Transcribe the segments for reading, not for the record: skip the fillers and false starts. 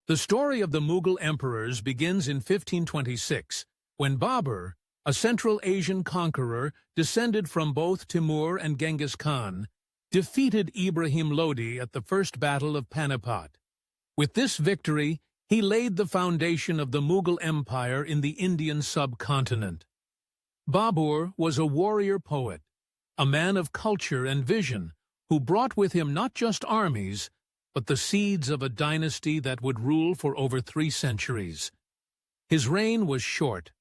The story of the Mughal emperors begins in 1526, when Babur, a Central Asian conqueror descended from both Timur and Genghis Khan, defeated Ibrahim Lodi at the First Battle of Panipat. With this victory, he laid the foundation of the Mughal Empire in the Indian subcontinent. Babur was a warrior poet, a man of culture and vision, who brought with him not just armies, but the seeds of a dynasty that would rule for over 3 centuries. His reign was short,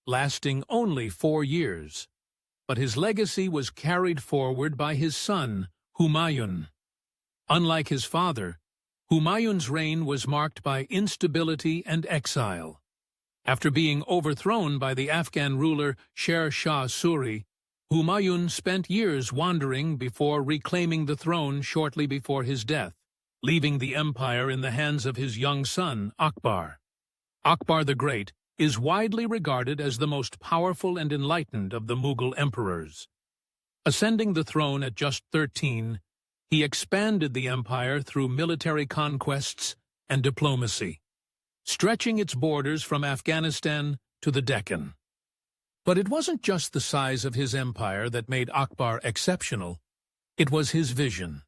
lasting only 4 years, but his legacy was carried forward by his son, Humayun. Unlike his father, Humayun's reign was marked by instability and exile. After being overthrown by the Afghan ruler Sher Shah Suri, Humayun spent years wandering before reclaiming the throne shortly before his death, leaving the empire in the hands of his young son, Akbar. Akbar the Great is widely regarded as the most powerful and enlightened of the Mughal emperors. Ascending the throne at just 13, he expanded the empire through military conquests and diplomacy, stretching its borders from Afghanistan to the Deccan. But it wasn't just the size of his empire that made Akbar exceptional, it was his vision.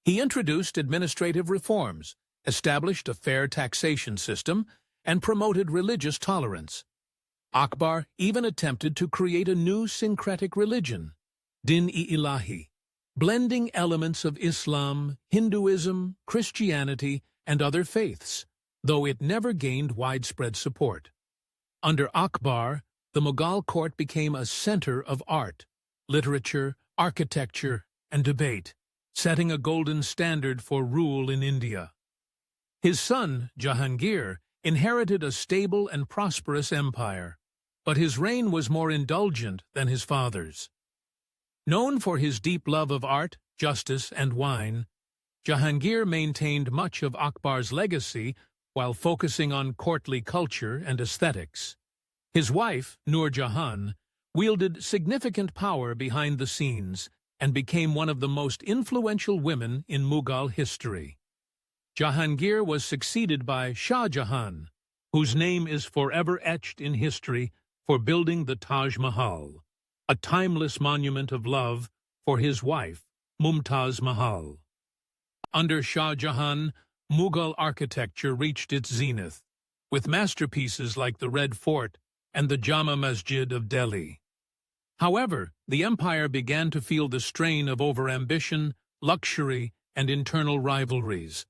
He introduced administrative reforms, established a fair taxation system, and promoted religious tolerance. Akbar even attempted to create a new syncretic religion, Din-i-Ilahi, blending elements of Islam, Hinduism, Christianity, and other faiths, though it never gained widespread support. Under Akbar, the Mughal court became a center of art, literature, architecture, and debate, setting a golden standard for rule in India. His son, Jahangir, inherited a stable and prosperous empire, but his reign was more indulgent than his father's. Known for his deep love of art, justice, and wine, Jahangir maintained much of Akbar's legacy while focusing on courtly culture and aesthetics. His wife, Nur Jahan, wielded significant power behind the scenes and became one of the most influential women in Mughal history. Jahangir was succeeded by Shah Jahan, whose name is forever etched in history for building the Taj Mahal, a timeless monument of love for his wife, Mumtaz Mahal. Under Shah Jahan, Mughal architecture reached its zenith, with masterpieces like the Red Fort and the Jama Masjid of Delhi. However, the empire began to feel the strain of overambition, luxury, and internal rivalries.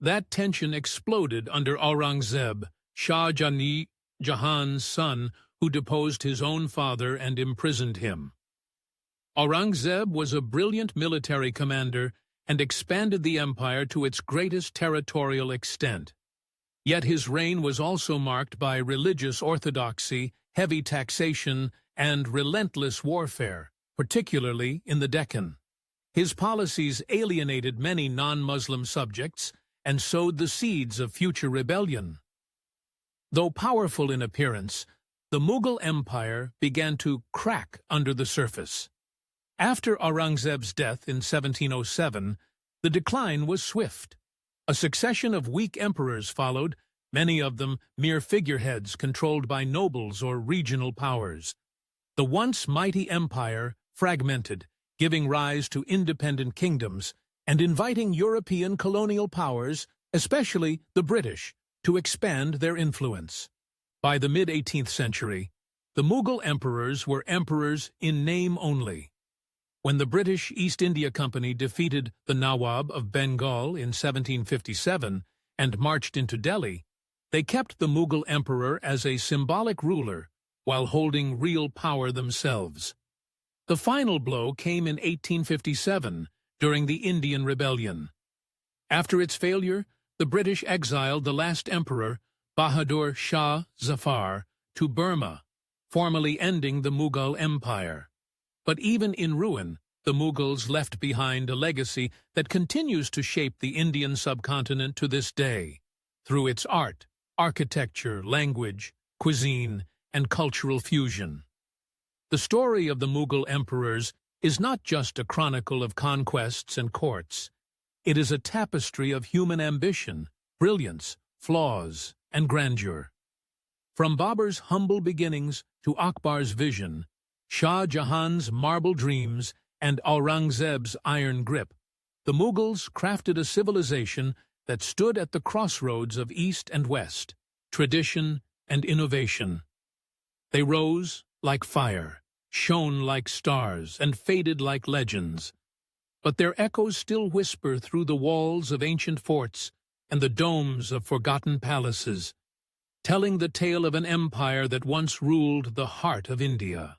That tension exploded under Aurangzeb, Shah Jahan's son, who deposed his own father and imprisoned him. Aurangzeb was a brilliant military commander and expanded the empire to its greatest territorial extent. Yet his reign was also marked by religious orthodoxy, heavy taxation, and relentless warfare, particularly in the Deccan. His policies alienated many non-Muslim subjects and sowed the seeds of future rebellion. Though powerful in appearance, the Mughal Empire began to crack under the surface. After Aurangzeb's death in 1707, the decline was swift. A succession of weak emperors followed, many of them mere figureheads controlled by nobles or regional powers. The once mighty empire fragmented, giving rise to independent kingdoms and inviting European colonial powers, especially the British, to expand their influence. By the mid-18th century, the Mughal emperors were emperors in name only. When the British East India Company defeated the Nawab of Bengal in 1757 and marched into Delhi, they kept the Mughal emperor as a symbolic ruler while holding real power themselves. The final blow came in 1857 during the Indian Rebellion. After its failure, the British exiled the last emperor, Bahadur Shah Zafar, to Burma, formally ending the Mughal Empire. But even in ruin, the Mughals left behind a legacy that continues to shape the Indian subcontinent to this day, through its art, architecture, language, cuisine, and cultural fusion. The story of the Mughal emperors is not just a chronicle of conquests and courts. It is a tapestry of human ambition, brilliance, flaws, and grandeur. From Babur's humble beginnings to Akbar's vision, Shah Jahan's marble dreams, and Aurangzeb's iron grip, the Mughals crafted a civilization that stood at the crossroads of East and West, tradition and innovation. They rose like fire, shone like stars, and faded like legends. But their echoes still whisper through the walls of ancient forts and the domes of forgotten palaces, telling the tale of an empire that once ruled the heart of India.